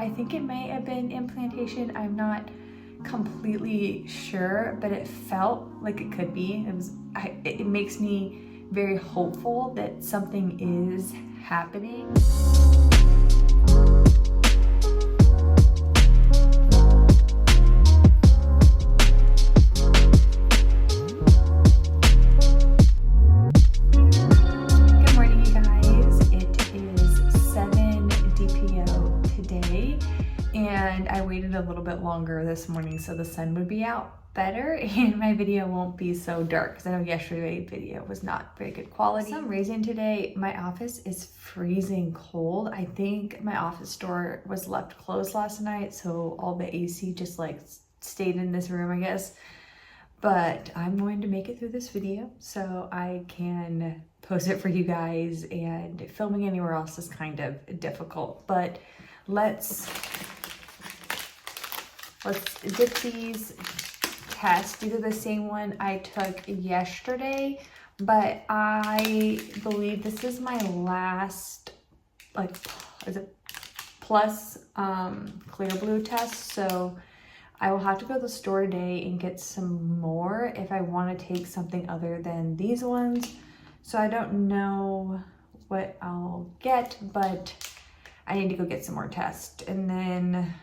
I think it may have been implantation. I'm not completely sure, but it felt like it could be. It makes me very hopeful that something is happening. Good morning, you guys. It is 7 DPO today, and I waited a little bit longer this morning so the sun would be out better and my video won't be so dark, because I know yesterday's video was not very good quality. For some reason today my office is freezing cold. I think my office door was left closed last night, so all the AC just like stayed in this room, I guess. But I'm going to make it through this video so I can post it for you guys, and filming anywhere else is kind of difficult. But let's dip these tests. These are the same one I took yesterday, but I believe this is my last, like, is it plus Clearblue test, so I will have to go to the store today and get some more if I want to take something other than these ones. So I don't know what I'll get, but I need to go get some more tests. And then,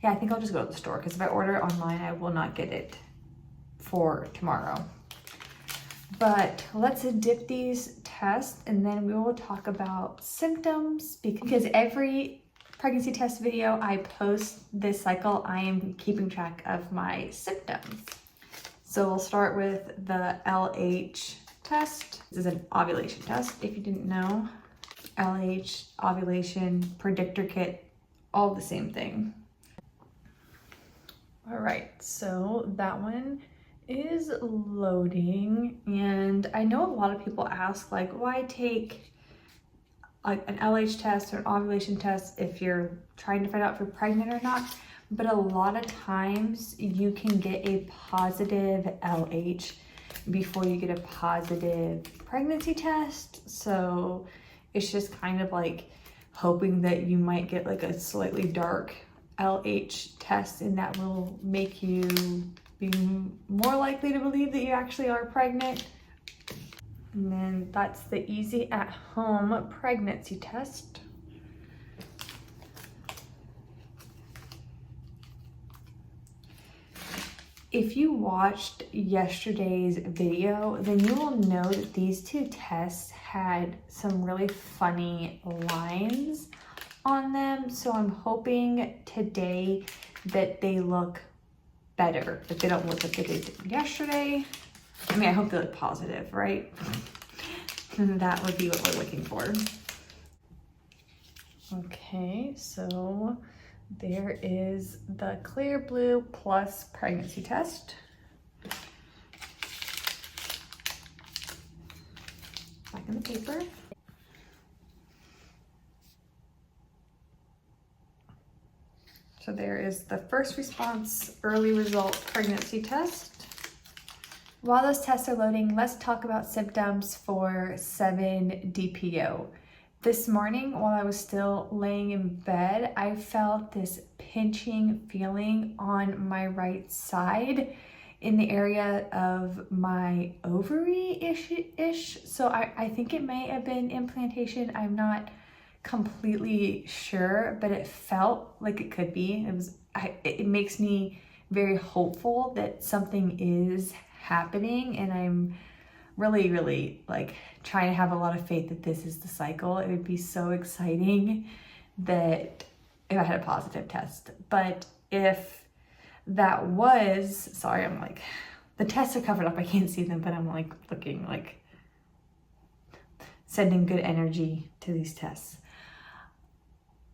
yeah, I think I'll just go to the store, because if I order it online, I will not get it for tomorrow. But let's dip these tests, and then we will talk about symptoms, because every pregnancy test video I post this cycle, I am keeping track of my symptoms. So we'll start with the LH test. This is an ovulation test, if you didn't know. LH, ovulation, predictor kit, all the same thing. All right, so that one is loading, and I know a lot of people ask, like, why take like an LH test or an ovulation test if you're trying to find out if you're pregnant or not. But a lot of times you can get a positive LH before you get a positive pregnancy test. So it's just kind of like hoping that you might get like a slightly dark LH test, and that will make you be more likely to believe that you actually are pregnant. And then that's the easy at home pregnancy test. If you watched yesterday's video, then you will know that these two tests had some really funny lines on them. So I'm hoping today that they look better, that they don't look like they did yesterday. I mean, I hope they look positive, right? And that would be what we're looking for. Okay, so there is the Clearblue Plus pregnancy test. Back in the paper. So there is the first response early result pregnancy test. While those tests are loading, let's talk about symptoms for 7 DPO. This morning, while I was still laying in bed, I felt this pinching feeling on my right side in the area of my ovary-ish. So I think it may have been implantation. I'm not completely sure, but it felt like it could be. It makes me very hopeful that something is happening, and I'm really like trying to have a lot of faith that this is the cycle. It would be so exciting that if I had a positive test. But if that was, sorry, I'm like, the tests are covered up, I can't see them, but I'm like looking, like sending good energy to these tests.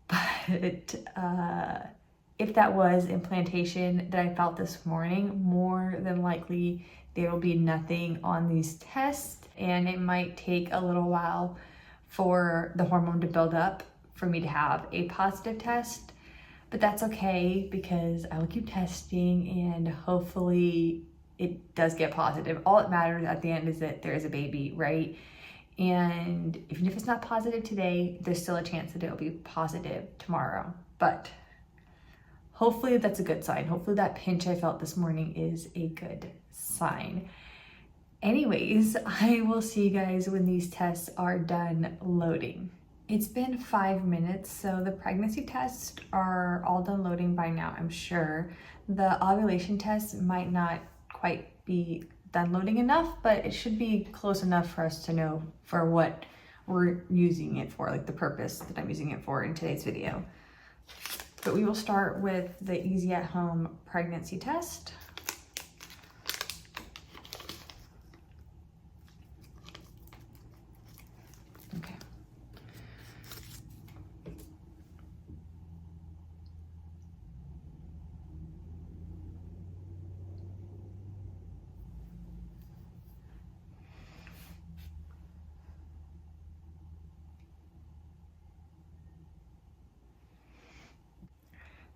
But if that was implantation that I felt this morning, more than likely there will be nothing on these tests, and it might take a little while for the hormone to build up for me to have a positive test. But that's okay, because I will keep testing and hopefully it does get positive. All that matters at the end is that there is a baby, right? And even if it's not positive today, there's still a chance that it'll be positive tomorrow. but hopefully that's a good sign. Hopefully that pinch I felt this morning is a good sign. Anyways, I will see you guys when these tests are done loading. It's been 5 minutes, so the pregnancy tests are all done loading by now, I'm sure. The ovulation test might not quite be done loading enough, but it should be close enough for us to know for what we're using it for, like the purpose that I'm using it for in today's video. But we will start with the Easy at Home pregnancy test. Okay.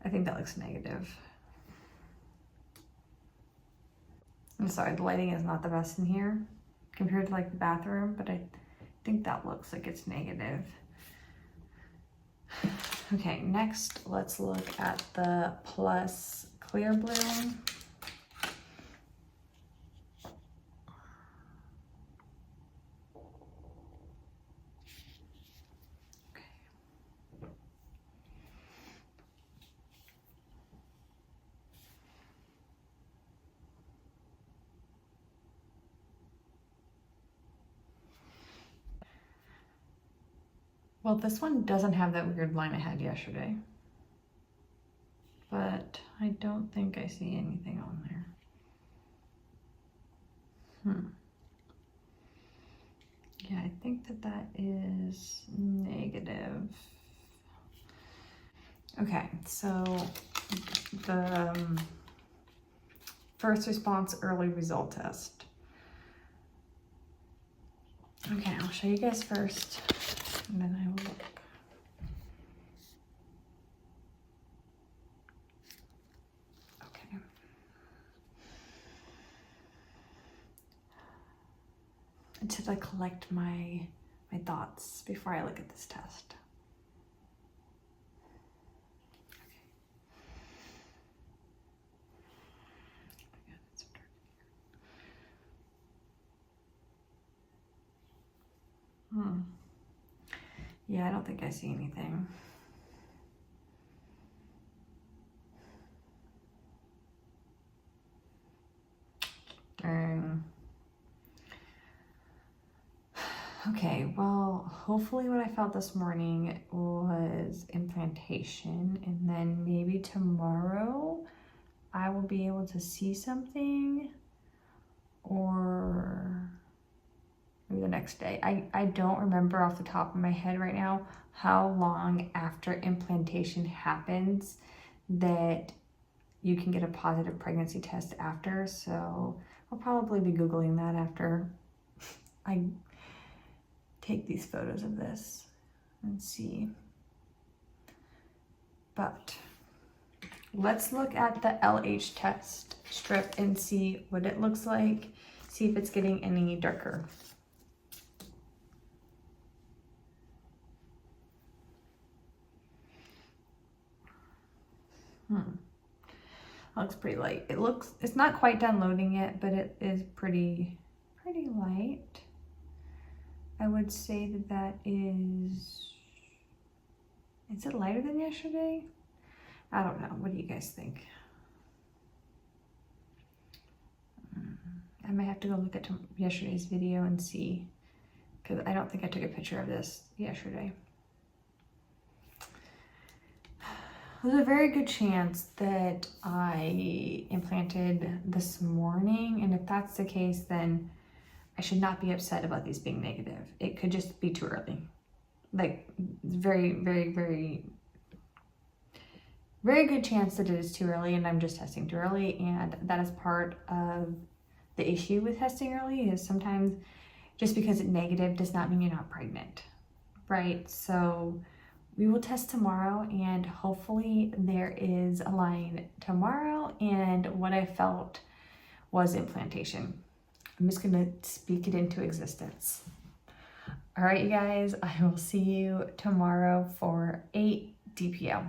I think that looks negative. I'm sorry, the lighting is not the best in here compared to like the bathroom, but I think that looks like it's negative. Okay, next let's look at the Plus Clearblue. Well, this one doesn't have that weird line I had yesterday, but I don't think I see anything on there. Yeah, I think that that is negative. Okay, so the first response early result test. Okay, I'll show you guys first, and then I will look. Okay. Until I collect my thoughts before I look at this test. Yeah, I don't think I see anything. Dang. Okay, well, hopefully what I felt this morning was implantation, and then maybe tomorrow I will be able to see something, or maybe the next day. I don't remember off the top of my head right now how long after implantation happens that you can get a positive pregnancy test after, so I'll probably be Googling that after I take these photos of this and see. But let's look at the LH test strip and see what it looks like, see if it's getting any darker. Looks pretty light. It's not quite done loading yet, but it is pretty light. I would say that is it lighter than yesterday? I don't know. What do you guys think? I might have to go look at yesterday's video and see, because I don't think I took a picture of this yesterday. There's a very good chance that I implanted this morning, and if that's the case, then I should not be upset about these being negative. It could just be too early. Like, very, very, very, very good chance that it is too early and I'm just testing too early, and that is part of the issue with testing early, is sometimes just because it's negative does not mean you're not pregnant, right? So we will test tomorrow, and hopefully there is a line tomorrow, and what I felt was implantation. I'm just gonna speak it into existence. All right, you guys, I will see you tomorrow for 8 DPO.